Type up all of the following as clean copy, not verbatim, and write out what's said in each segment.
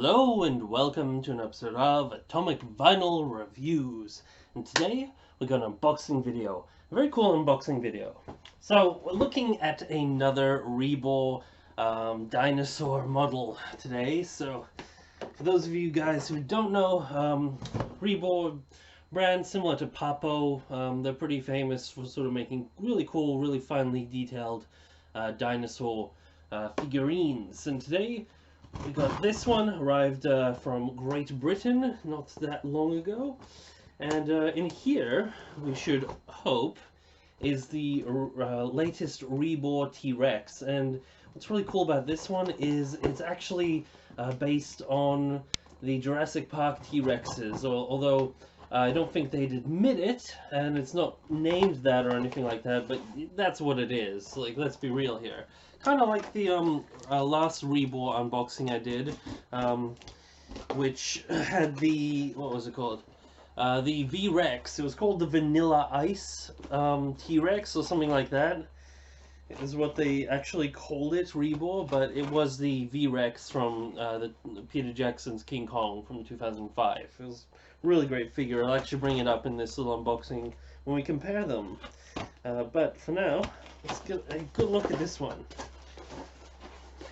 Hello and welcome to an episode of Atomic Vinyl Reviews. And today we got an unboxing video. A very cool unboxing video. So we're looking at another REBOR dinosaur model today. So for those of you guys who don't know, REBOR brand similar to Papo. They're pretty famous for sort of making really cool, really finely detailed dinosaur figurines. And today we got this one, arrived from Great Britain not that long ago, and in here we should hope is the latest REBOR T-Rex. And what's really cool about this one is it's actually based on the Jurassic Park T-Rexes, although I don't think they'd admit it, and it's not named that or anything like that, but that's what it is. Like, let's be real here. Kind of like the last REBOR unboxing I did, which had the, what was it called? The V-Rex. It was called the Vanilla Ice T-Rex or something like that. Is what they actually called it, REBOR, but it was the V-Rex from the Peter Jackson's King Kong from 2005. It was a really great figure. I'll actually bring it up in this little unboxing when we compare them. But for now, let's get a good look at this one.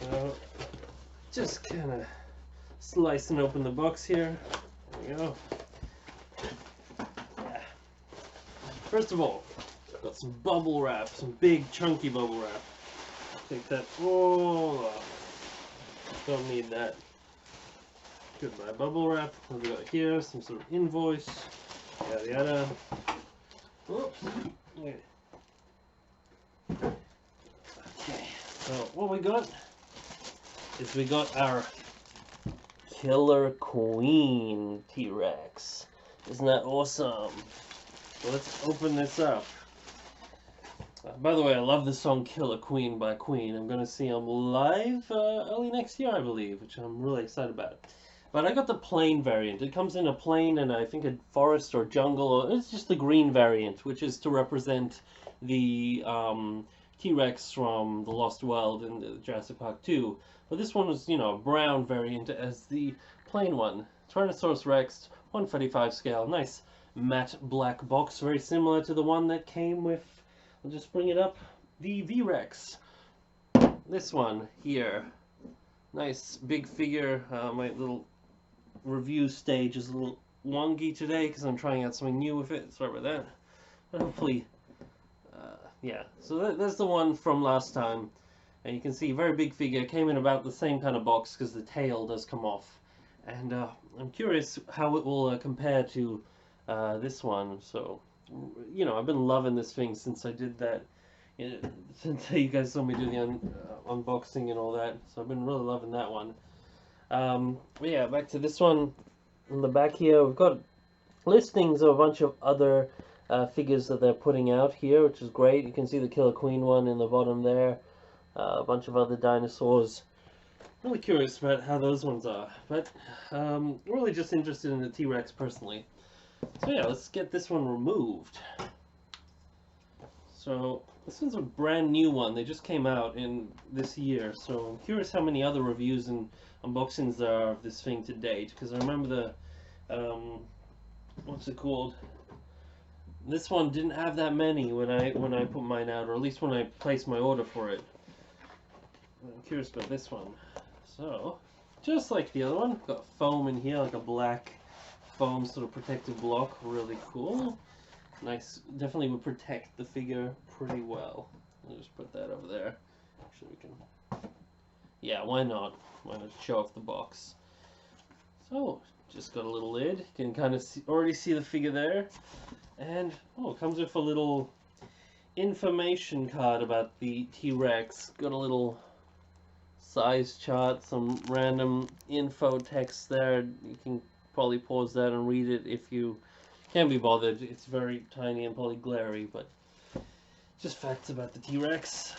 So, just kind of slicing open the box here. There we go. Yeah. First of all, got some bubble wrap, some big chunky bubble wrap. Take that all off. Don't need that. Goodbye bubble wrap. What do we got here? Some sort of invoice. Yada yada. Oops. Okay. So what we got is we got our Killer Queen T-Rex. Isn't that awesome? So let's open this up. By the way, I love the song Killer Queen by Queen. I'm going to see them live early next year, I believe, which I'm really excited about. But I got the plain variant. It comes in a plain and I think a forest or jungle, or it's just the green variant, which is to represent the T-Rex from the Lost World in Jurassic Park 2. But this one was, you know, a brown variant as the plain one. Tyrannosaurus Rex, 135 scale. Nice matte black box, very similar to the one that came with, I'll just bring it up, the V-Rex. This one here. Nice big figure. My little review stage is a little wonky today because I'm trying out something new with it. Sorry about that. But hopefully, yeah. So that's the one from last time. And you can see, very big figure. Came in about the same kind of box because the tail does come off. And I'm curious how it will compare to this one. So, you know, I've been loving this thing since I did that. Since you guys saw me do the unboxing and all that. So I've been really loving that one. But yeah, back to this one. In the back here, we've got listings of a bunch of other figures that they're putting out here, which is great. You can see the Killer Queen one in the bottom there. A bunch of other dinosaurs. Really curious about how those ones are, but really just interested in the T-Rex personally. So yeah, let's get this one removed. So this one's a brand new one. They just came out in this year, so I'm curious how many other reviews and unboxings there are of this thing to date, because I remember the what's it called? This one didn't have that many when I put mine out, or at least when I placed my order for it. I'm curious about this one. So, just like the other one, got foam in here, like a black foam sort of protective block. Really cool. Nice. Definitely would protect the figure pretty well. I'll just put that over there. Actually, we can. Yeah, why not? Why not show off the box? So, just got a little lid. You can kind of already see the figure there. And, oh, it comes with a little information card about the T-Rex. Got a little size chart, some random info text there. You can probably pause that and read it if you can be bothered. It's very tiny and probably glary, but just facts about the T-Rex.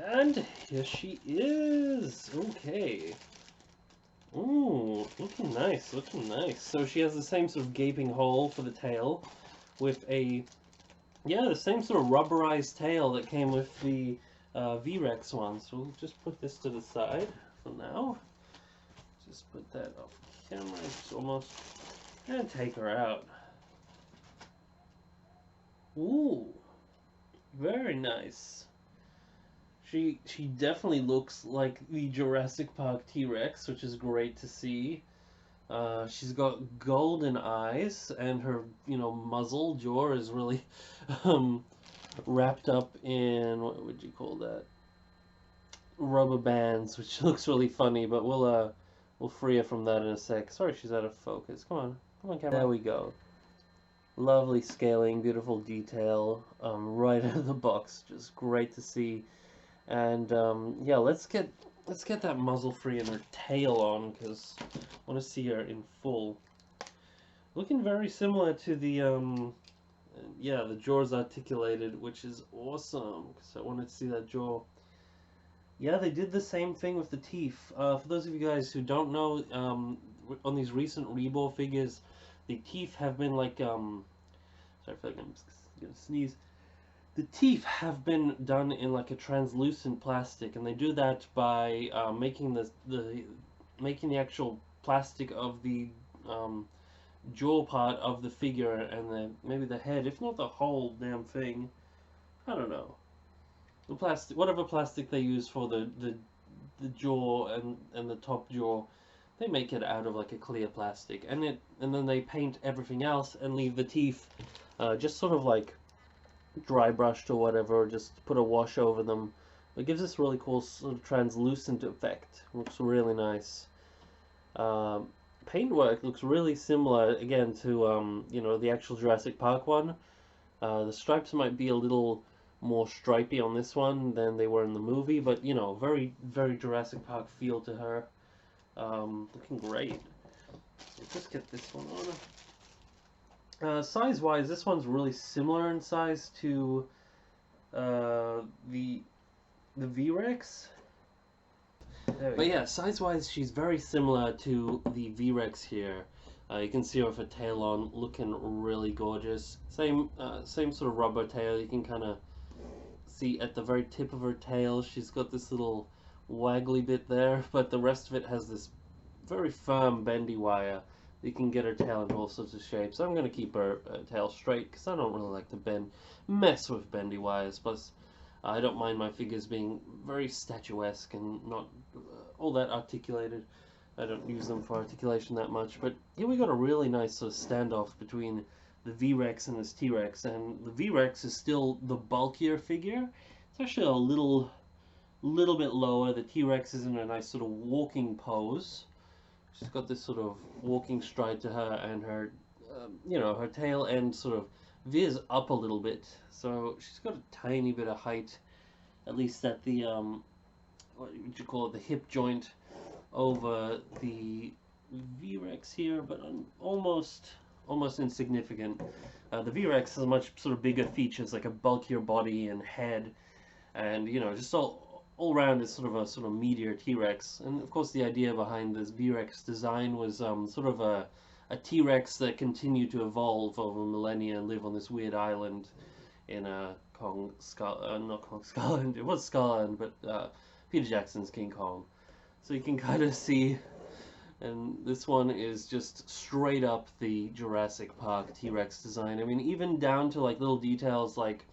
And here she is. Okay. Ooh, looking nice, looking nice. So she has the same sort of gaping hole for the tail with a, yeah, the same sort of rubberized tail that came with the V-Rex one. So we'll just put this to the side for now. Just put that off camera. It's almost. And take her out. Ooh, very nice. She definitely looks like the Jurassic Park T-Rex, which is great to see. She's got golden eyes, and her muzzle jaw is really wrapped up in, what would you call that? Rubber bands, which looks really funny. But we'll free her from that in a sec. Sorry, she's out of focus. Come on, camera. There we go. Lovely scaling, beautiful detail, right out of the box. Just great to see. And yeah, let's get that muzzle free and her tail on, because I want to see her in full. Looking very similar to the yeah, the jaw's articulated, which is awesome, because I wanted to see that jaw. Yeah, they did the same thing with the teeth. For those of you guys who don't know, on these recent REBOR figures, the teeth have been like sorry, I feel like I'm gonna sneeze. The teeth have been done in like a translucent plastic, and they do that by making the actual plastic of the jaw part of the figure, and maybe the head, if not the whole damn thing. I don't know. The plastic, whatever plastic they use for the jaw and the top jaw, they make it out of like a clear plastic, and then they paint everything else and leave the teeth just sort of like dry brushed or whatever, or just put a wash over them. It gives this really cool sort of translucent effect. Looks really nice. Paintwork looks really similar again to the actual Jurassic Park one. The stripes might be a little more stripy on this one than they were in the movie, but very, very Jurassic Park feel to her. Looking great. Let's just get this one on. Size-wise, this one's really similar in size to the V-Rex. But yeah, size-wise, she's very similar to the V-Rex here. You can see her with her tail on, looking really gorgeous. Same sort of rubber tail. You can kind of see at the very tip of her tail, she's got this little waggly bit there, but the rest of it has this very firm bendy wire. You can get her tail in all sorts of shapes. I'm going to keep her tail straight because I don't really like to mess with bendy wires. Plus, I don't mind my figures being very statuesque and not all that articulated. I don't use them for articulation that much. But here we got a really nice sort of standoff between the V-Rex and this T-Rex. And the V-Rex is still the bulkier figure. It's actually a little bit lower. The T-Rex is in a nice sort of walking pose. She's got this sort of walking stride to her, and her, her tail end sort of veers up a little bit. So she's got a tiny bit of height, at least at the, what would you call it, the hip joint over the V-Rex here, but almost insignificant. The V-Rex has a much sort of bigger features, like a bulkier body and head, and, just all around is sort of a meatier T-Rex. And of course the idea behind this V-Rex design was sort of a T-Rex that continued to evolve over millennia and live on this weird island in not Kong Skull Island, it was Skull Island, but Peter Jackson's King Kong. So you can kind of see, and this one is just straight up the Jurassic Park T-Rex design. I mean, even down to like little details like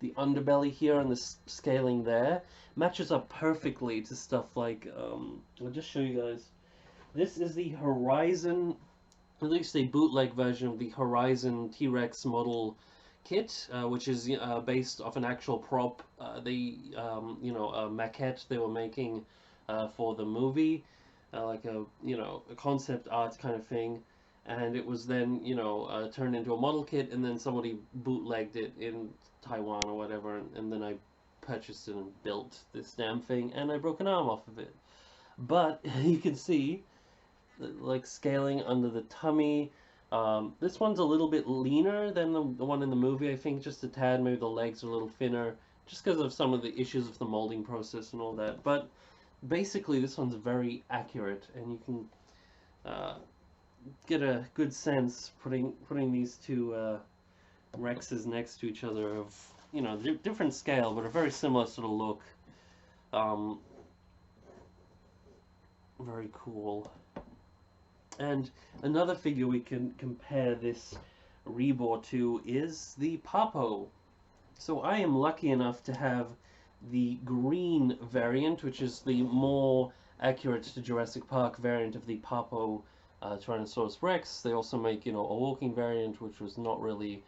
the underbelly here and the scaling there matches up perfectly to stuff like, I'll just show you guys. This is the Horizon, at least a bootleg version of the Horizon T-Rex model kit, which is based off an actual prop, a maquette they were making for the movie, like a concept art kind of thing. And it was then, turned into a model kit, and then somebody bootlegged it in Taiwan or whatever, and then I purchased it and built this damn thing, and I broke an arm off of it. But you can see, like, scaling under the tummy. This one's a little bit leaner than the one in the movie, I think, just a tad. Maybe the legs are a little thinner, just because of some of the issues with the molding process and all that. But basically, this one's very accurate, and you can get a good sense putting these two Rexes next to each other of, different scale, but a very similar sort of look. Very cool. And another figure we can compare this REBOR to is the Papo. So I am lucky enough to have the green variant, which is the more accurate to Jurassic Park variant of the Papo Tyrannosaurus Rex. They also make, a walking variant, which was not really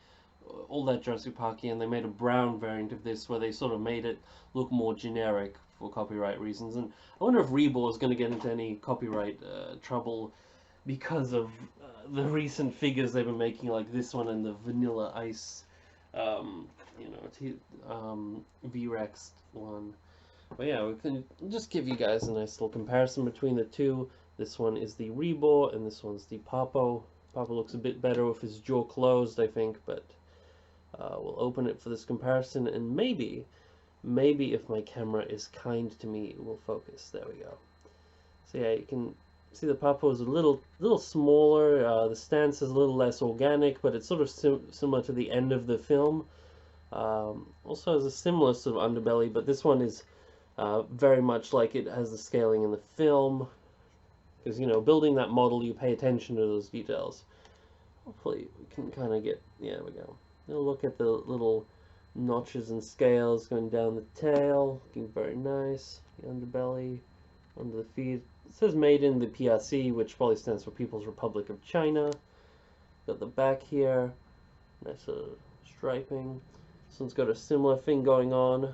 all that Jurassic Parky, and they made a brown variant of this where they sort of made it look more generic for copyright reasons. And I wonder if REBOR is going to get into any copyright trouble because of the recent figures they've been making, like this one and the Vanilla Ice, V-Rex one. But yeah, we can just give you guys a nice little comparison between the two. This one is the REBOR, and this one's the Papo. Papo looks a bit better with his jaw closed, I think, but we'll open it for this comparison, and maybe if my camera is kind to me, it will focus. There we go. So yeah, you can see the Papo is a little smaller. The stance is a little less organic, but it's sort of similar to the end of the film. Also has a similar sort of underbelly, but this one is very much like it has the scaling in the film. Because, building that model, you pay attention to those details. Hopefully we can kind of get, yeah, there we go. Now look at the little notches and scales going down the tail, looking very nice. The underbelly, under the feet. It says made in the PRC, which probably stands for People's Republic of China. Got the back here, nice striping. This one's got a similar thing going on.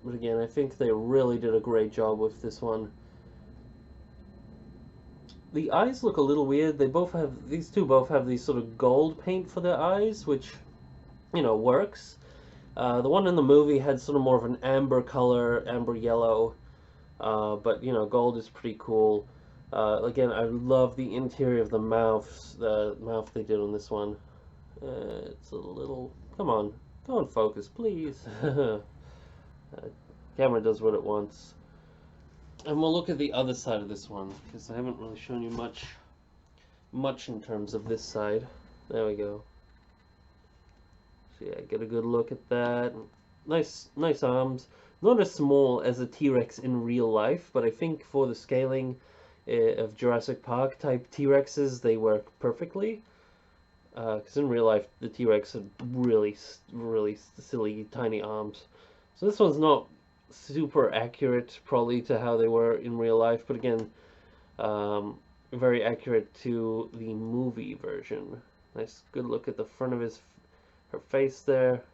But again, I think they really did a great job with this one. The eyes look a little weird. These two both have these sort of gold paint for their eyes, which, works. The one in the movie had sort of more of an amber color, amber yellow, but gold is pretty cool. Again, I love the interior of the mouth they did on this one. It's a little, come on, go and focus, please. Camera does what it wants. And we'll look at the other side of this one, because I haven't really shown you much in terms of this side. There we go. So yeah, get a good look at that. Nice arms. Not as small as a T-Rex in real life, but I think for the scaling of Jurassic Park type T-Rexes, they work perfectly. Because in real life, the T-Rex had really silly, tiny arms. So this one's not super accurate, probably, to how they were in real life, but again, very accurate to the movie version. Nice, good look at the front of her face there.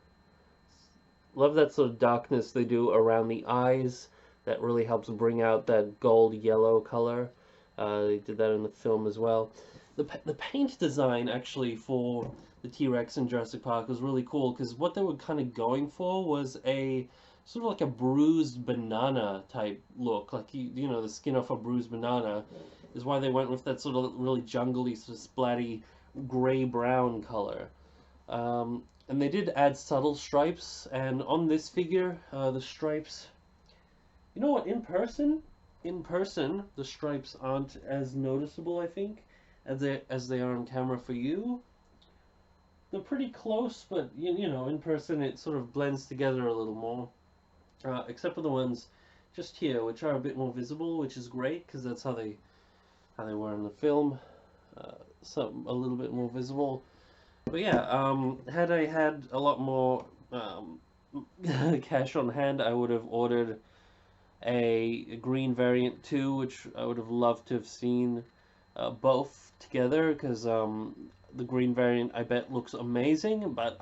Love that sort of darkness they do around the eyes. That really helps bring out that gold yellow color. They did that in the film as well. The paint design actually for the T-Rex in Jurassic Park was really cool, because what they were kind of going for was a sort of like a bruised banana type look, like the skin off a bruised banana, is why they went with that sort of really jungly, sort of splatty gray-brown color. And they did add subtle stripes, and on this figure, the stripes, you know what, in person, the stripes aren't as noticeable, I think, as they are on camera for you. They're pretty close, but in person it sort of blends together a little more. Except for the ones just here, which are a bit more visible, which is great, because that's how they were in the film. A little bit more visible. But yeah, had I had a lot more cash on hand, I would have ordered a green variant too, which I would have loved to have seen both together, because the green variant, I bet, looks amazing, but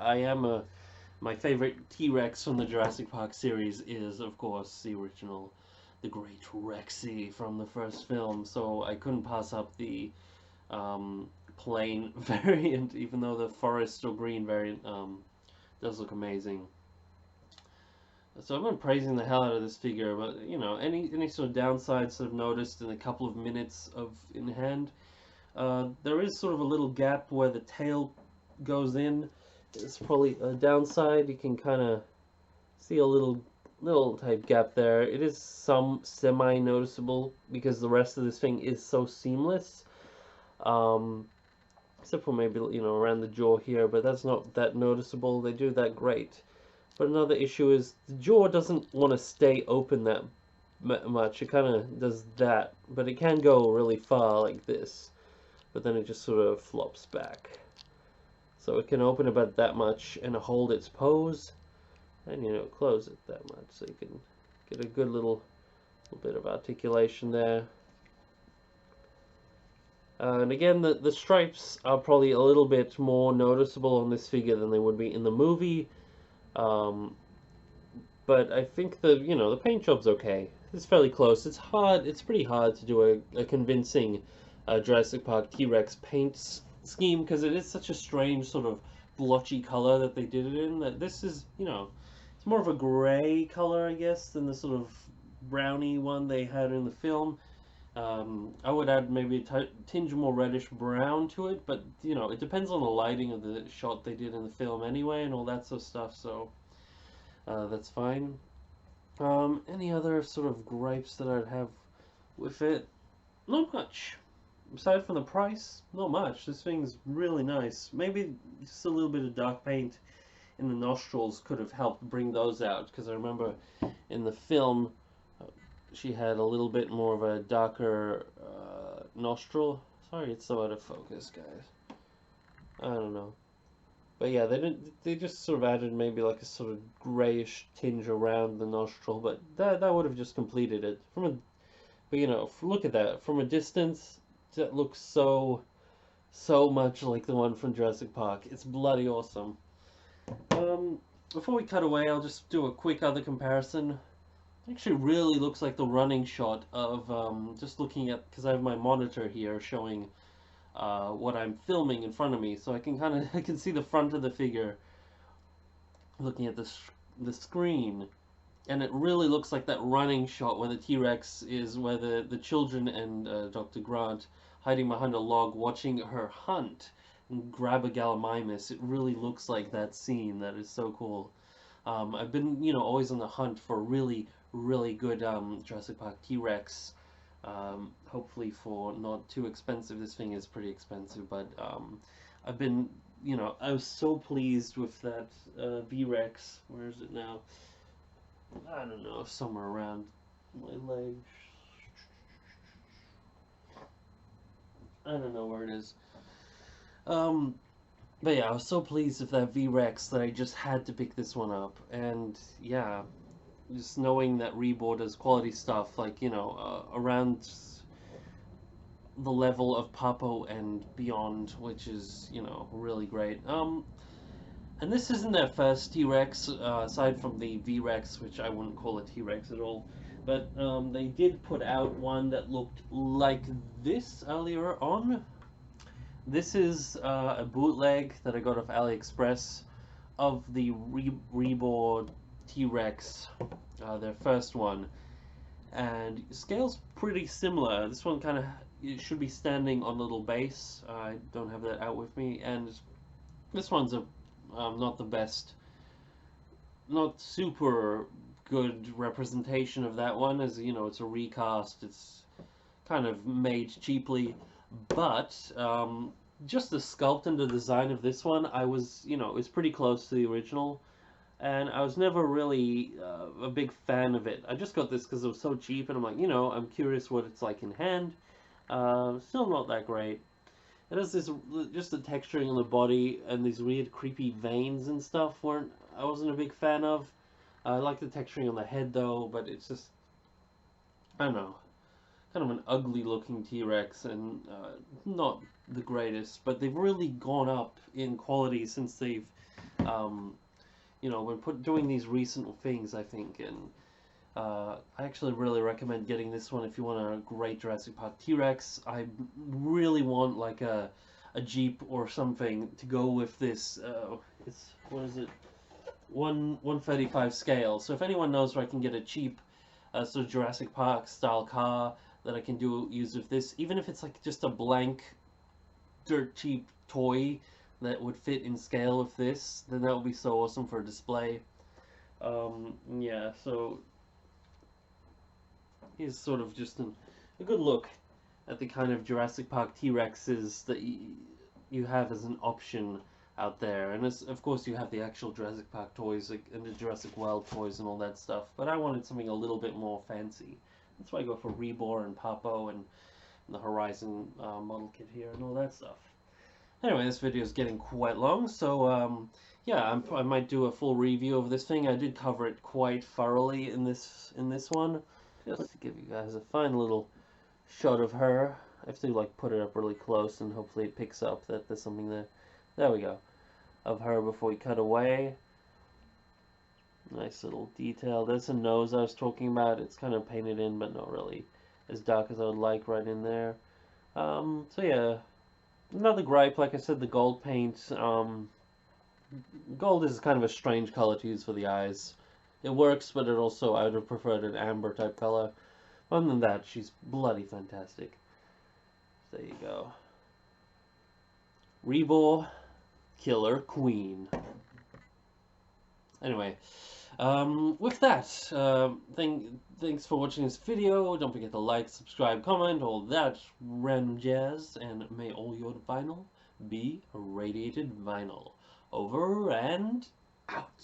my favorite T-Rex from the Jurassic Park series is, of course, the original, the great Rexy from the first film, so I couldn't pass up the plain variant, even though the forest or green variant does look amazing. So I've been praising the hell out of this figure, but, any sort of downsides I've noticed in a couple of minutes in hand, there is sort of a little gap where the tail goes in. It's probably a downside. You can kind of see a little type gap there. It is some semi-noticeable because the rest of this thing is so seamless. Except for maybe, around the jaw here, but that's not that noticeable. They do that great. But another issue is the jaw doesn't want to stay open that much. It kind of does that, but it can go really far like this, but then it just sort of flops back. So it can open about that much and hold its pose, and close it that much, so you can get a good little bit of articulation there. And again, the stripes are probably a little bit more noticeable on this figure than they would be in the movie. Um, but I think the paint job's okay. It's fairly close. It's hard. It's pretty hard to do a convincing Jurassic Park T-Rex paint scheme because it is such a strange sort of blotchy color that they did it in. That this is, it's more of a gray color, I guess, than the sort of browny one they had in the film. I would add maybe a tinge more reddish brown to it, but it depends on the lighting of the shot they did in the film anyway, and all that sort of stuff. So that's fine. Any other sort of gripes that I'd have with it? Not much. Aside from the price, not much. This thing's really nice. Maybe just a little bit of dark paint in the nostrils could have helped bring those out, because I remember in the film she had a little bit more of a darker nostril. Sorry, it's so out of focus, guys. I don't know. But yeah, they just sort of added maybe like a sort of grayish tinge around the nostril, but that would have just completed it. But look at that. From a distance, that looks so much like the one from Jurassic Park. It's bloody awesome. Before we cut away, I'll just do a quick other comparison. It actually really looks like the running shot of just looking at, because I have my monitor here showing what I'm filming in front of me, so I can see the front of the figure looking at the screen, and it really looks like that running shot where the T-Rex is, where the children and Dr. Grant hiding behind a log watching her hunt and grab a Gallimimus. It really looks like that scene. That is so cool. I've been always on the hunt for really good Jurassic Park T-Rex. Hopefully for not too expensive. This thing is pretty expensive, but I've been, I was so pleased with that V-Rex. Where is it now? I don't know, somewhere around my leg. I don't know where it is. But yeah, I was so pleased with that V-Rex that I just had to pick this one up. And yeah, just knowing that REBOR does quality stuff, like, around the level of Papo and beyond, which is, really great. And this isn't their first T-Rex, aside from the V-Rex, which I wouldn't call a T-Rex at all. But they did put out one that looked like this earlier on. This is a bootleg that I got off AliExpress of the REBOR T-Rex, their first one. And scale's pretty similar. This one it should be standing on a little base. I don't have that out with me, and this one's not the best, not super good representation of that one, as it's a recast. It's kind of made cheaply, but just the sculpt and the design of this one, I was, it's pretty close to the original. And I was never really a big fan of it. I just got this because it was so cheap, and I'm like, I'm curious what it's like in hand. Still not that great. It has this, just the texturing on the body and these weird creepy veins and stuff I wasn't a big fan of. I like the texturing on the head though, but it's just, I don't know, kind of an ugly looking T-Rex, and not the greatest, but they've really gone up in quality since they've when doing these recent things, I think. And I actually really recommend getting this one if you want a great Jurassic Park T-Rex. I really want like a Jeep or something to go with this. What is it? 135 scale. So if anyone knows where I can get a cheap sort of Jurassic Park style car that I can use with this, even if it's like just a blank dirt cheap toy that would fit in scale with this, then that would be so awesome for a display. Yeah, so here's sort of just a good look at the kind of Jurassic Park T-Rexes that you have as an option out there. And of course you have the actual Jurassic Park toys, like, and the Jurassic World toys and all that stuff, but I wanted something a little bit more fancy. That's why I go for REBOR and Papo and the Horizon model kit here and all that stuff. Anyway, this video is getting quite long, so yeah, I might do a full review of this thing. I did cover it quite thoroughly in this one, just to give you guys a fine little shot of her. I have to like put it up really close, and hopefully it picks up that there's something there. There we go, of her before we cut away. Nice little detail. There's a nose I was talking about. It's kind of painted in, but not really as dark as I would like right in there. So yeah. Another gripe, like I said, the gold paint. Gold is kind of a strange color to use for the eyes. It works, but it also, I would have preferred an amber type color. Other than that, she's bloody fantastic. There you go. REBOR Killer Queen. Anyway, with that, thanks for watching this video. Don't forget to like, subscribe, comment, all that random jazz, and may all your vinyl be radiated vinyl. Over and out.